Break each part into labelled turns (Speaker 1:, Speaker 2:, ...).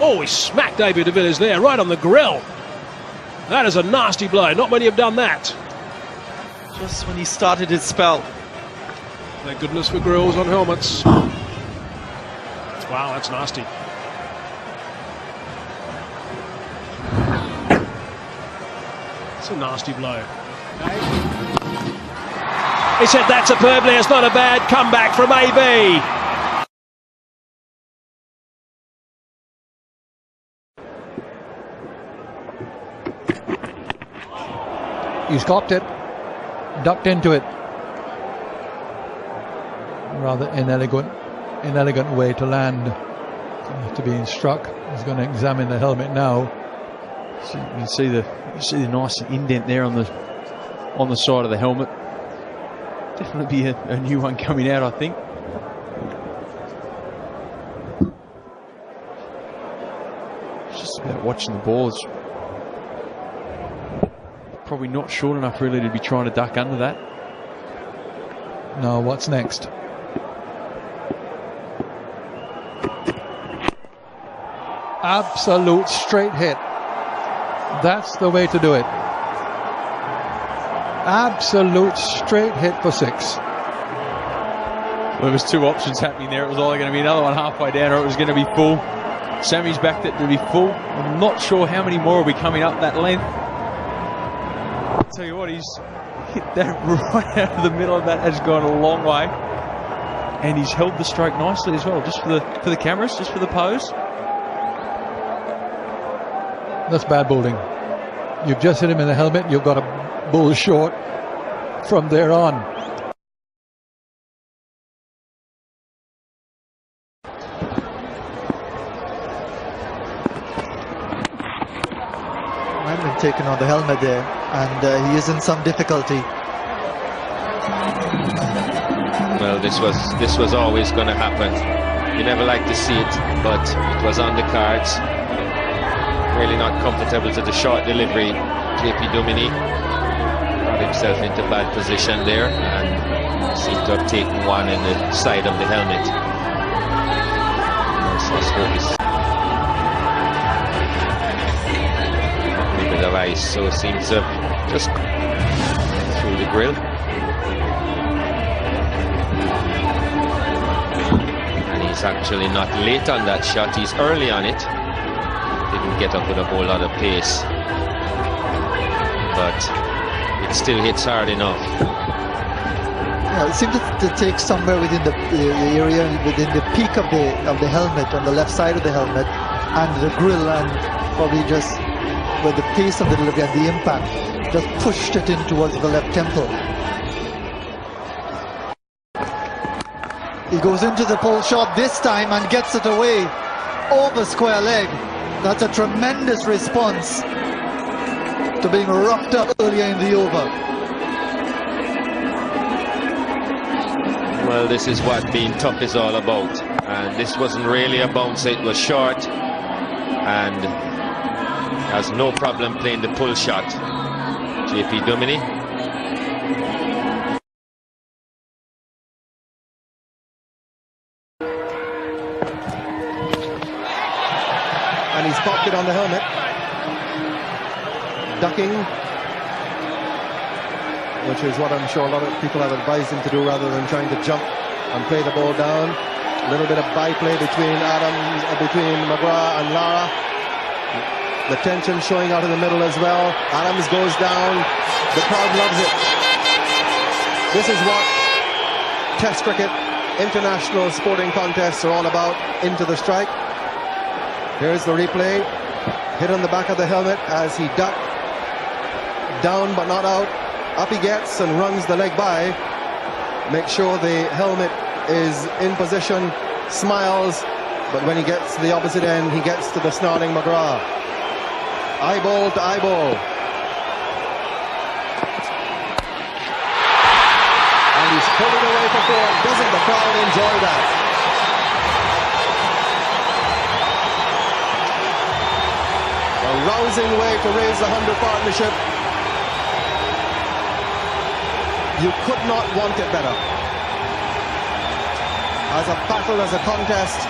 Speaker 1: Oh, he smacked David de Villiers there, right on the grill. That is a nasty blow. Not many have done that.
Speaker 2: Just when he started his spell.
Speaker 1: Thank goodness for grills on helmets. Wow, that's nasty. It's a nasty blow. He said that superbly. It's not a bad comeback from AB.
Speaker 3: He's cocked it, ducked into it. Rather inelegant way to land. After being struck, he's going to examine the helmet now.
Speaker 2: So you can see the nice indent there on the side of the helmet. Definitely be a new one coming out, I think. It's just about watching the ball. It's probably not short enough really to be trying to duck under that.
Speaker 3: Now what's next? Absolute straight hit. That's the way to do it. Absolute straight hit for 6.
Speaker 2: Well, there was 2 options happening there. It was either going to be another one halfway down or it was going to be full. Sammy's backed it to be full. I'm not sure how many more will be coming up that length. I'll tell you what, he's hit that right out of the middle of that. Has gone a long way. And he's held the stroke nicely as well, just for the cameras, just for the pose.
Speaker 3: That's bad bowling. You've just hit him in the helmet. You've got to bowl short from there on.
Speaker 4: Might have been taken on the helmet there, and he is in some difficulty.
Speaker 5: Well, this was always going to happen. You never like to see it, but it was on the cards. Really not comfortable to the short delivery. JP Duminy got himself into bad position there and seemed to have taken one in the side of the helmet. A bit of ice, so it seems to have just through the grill. And he's actually not late on that shot, he's early on it. Didn't get up with a whole lot of pace, but it still hits hard enough.
Speaker 4: Yeah, it seemed to take somewhere within the area, within the peak of the helmet, on the left side of the helmet, and the grill, and probably just where the pace of the delivery and the impact just pushed it in towards the left temple. He goes into the pull shot this time and gets it away over square leg. That's a tremendous response to being roughed up earlier in the over.
Speaker 5: Well, this is what being tough is all about. And this wasn't really a bounce, it was short. And has no problem playing the pull shot. JP Duminy.
Speaker 6: And he's popped it on the helmet. Ducking, which is what I'm sure a lot of people have advised him to do rather than trying to jump and play the ball down. A little bit of byplay between McGrath and Lara. The tension showing out in the middle as well. Adams goes down. The crowd loves it. This is what Test cricket, international sporting contests are all about. Into the strike. Here's the replay. Hit on the back of the helmet as he ducked. Down but not out. Up he gets and runs the leg by. Make sure the helmet is in position. Smiles. But when he gets to the opposite end, he gets to the snarling McGrath. Eyeball to eyeball. And he's pulled it away for 4. Doesn't the crowd enjoy that? A rousing way to raise the 100 partnership. You could not want it better. As a battle, as a contest.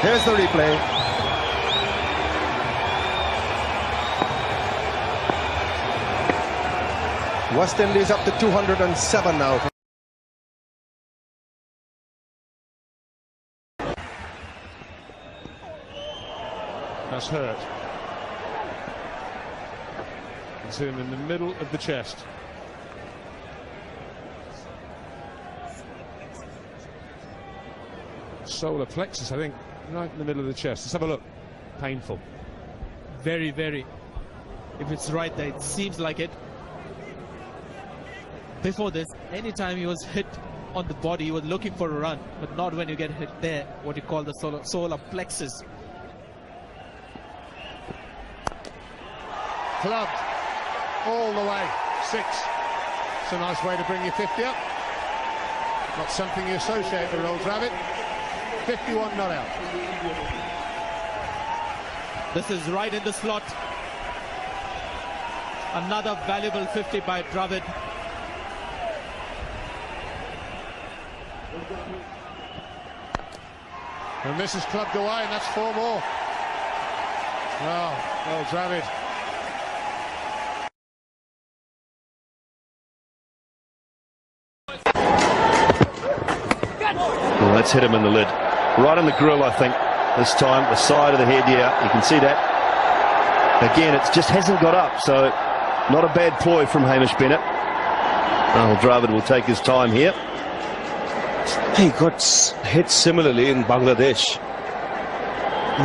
Speaker 6: Here's the replay. West Indies up to 207 now.
Speaker 1: That's hurt. It's him in the middle of the chest. Solar plexus, I think, right in the middle of the chest. Let's have a look. Painful.
Speaker 7: Very, very. If it's right there, it seems like it. Before this, anytime he was hit on the body, he was looking for a run, but not when you get hit there, what you call the solar plexus.
Speaker 1: Clubbed all the way. 6. It's a nice way to bring your 50 up. Not something you associate with Old Rabbit. 51 not out.
Speaker 7: This is right in the slot. Another valuable 50 by Dravid.
Speaker 1: And this is clubbed away, and that's 4 more. Oh, Dravid.
Speaker 8: Well, that's hit him in the lid. Right in the grill, I think, this time. The side of the head, yeah, you can see that. Again, it just hasn't got up, so not a bad ploy from Hamish Bennett. Oh, Dravid will take his time here.
Speaker 9: He got hit similarly in Bangladesh.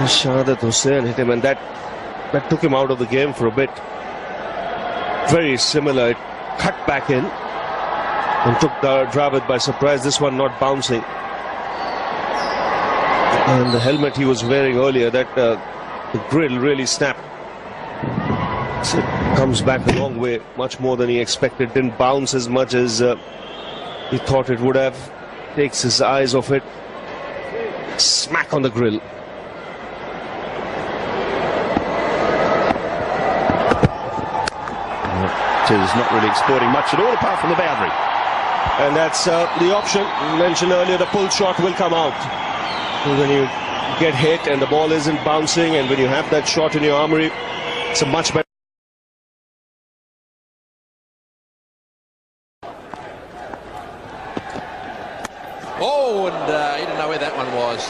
Speaker 9: Shahadat Hussain hit him, and that took him out of the game for a bit. Very similar. It cut back in and took Dravid by surprise. This one not bouncing. And the helmet he was wearing earlier, that the grill really snapped. So it comes back a long way, much more than he expected. Didn't bounce as much as he thought it would have. Takes his eyes off it. Smack on the grill.
Speaker 8: Is not really exploiting much at all apart from the boundary.
Speaker 9: And that's the option. You mentioned earlier, the pull shot will come out. When you get hit and the ball isn't bouncing, and when you have that shot in your armory, it's a much better.
Speaker 10: Oh, and he didn't know where that one was.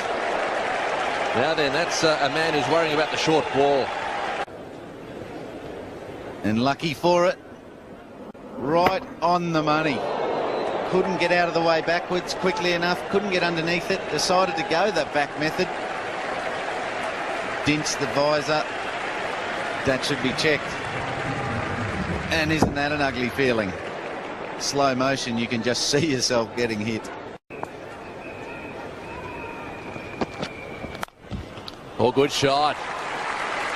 Speaker 10: Now then, that's a man who's worrying about the short ball.
Speaker 11: And lucky for it. Right on the money. Couldn't get out of the way backwards quickly enough. Couldn't get underneath it. Decided to go the back method. Dinched the visor. That should be checked. And isn't that an ugly feeling? Slow motion, you can just see yourself getting hit.
Speaker 10: Oh, good shot.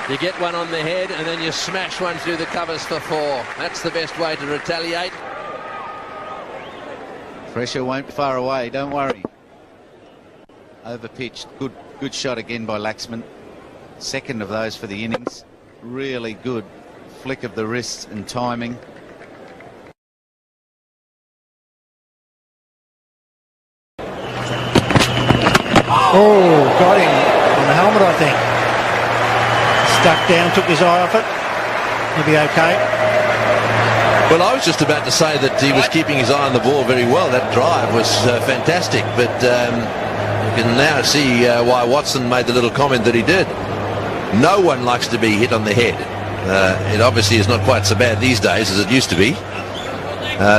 Speaker 10: You get one on the head and then you smash one through the covers for 4. That's the best way to retaliate.
Speaker 11: Pressure won't be far away, don't worry. Overpitched. Good shot again by Laxman. Second of those for the innings. Really good flick of the wrists and timing.
Speaker 12: Oh, got him on the helmet, I think. Stuck down, took his eye off it. He'll be okay.
Speaker 10: Well, I was just about to say that he was keeping his eye on the ball very well. That drive was fantastic, but you can now see why Watson made the little comment that he did. No one likes to be hit on the head. It obviously is not quite so bad these days as it used to be,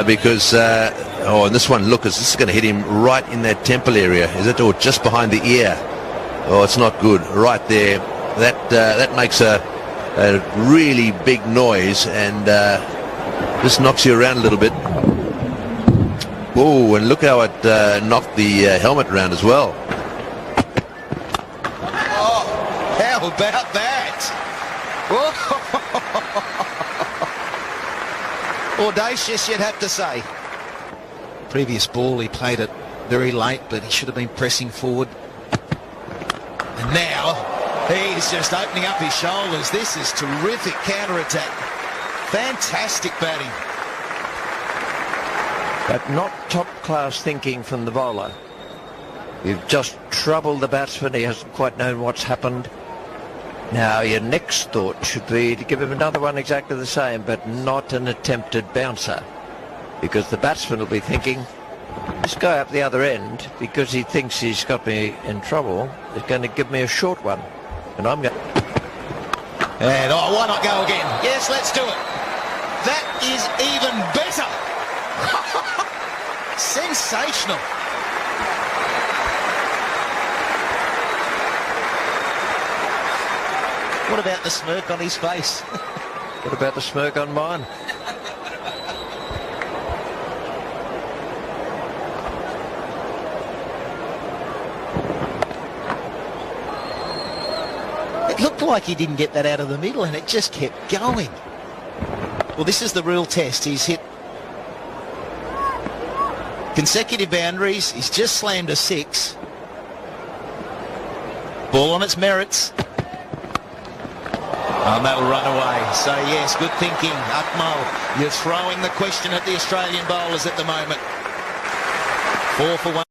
Speaker 10: because oh, and this one, look, this is going to hit him right in that temple area, is it, or just behind the ear? Oh, it's not good. Right there. That makes a really big noise, and this knocks you around a little bit. Oh, and look how it knocked the helmet around as well.
Speaker 11: Oh, how about that? Audacious, you'd have to say.
Speaker 13: Previous ball, he played it very late, but he should have been pressing forward. And now he's just opening up his shoulders. This is terrific counter-attack. Fantastic batting.
Speaker 14: But not top-class thinking from the bowler. You've just troubled the batsman. He hasn't quite known what's happened. Now, your next thought should be to give him another one exactly the same, but not an attempted bouncer. Because the batsman will be thinking, this guy up the other end, because he thinks he's got me in trouble, is going to give me a short one. And I'm going...
Speaker 13: And why not go again? Yes, let's do it. That is even better. Sensational. What about the smirk on his face?
Speaker 14: What about the smirk on mine?
Speaker 13: It looked like he didn't get that out of the middle and it just kept going. Well, this is the real test. He's hit consecutive boundaries. He's just slammed a 6. Ball on its merits. And that'll run away. So, yes, good thinking. Akmal, you're throwing the question at the Australian bowlers at the moment. 4 for 1.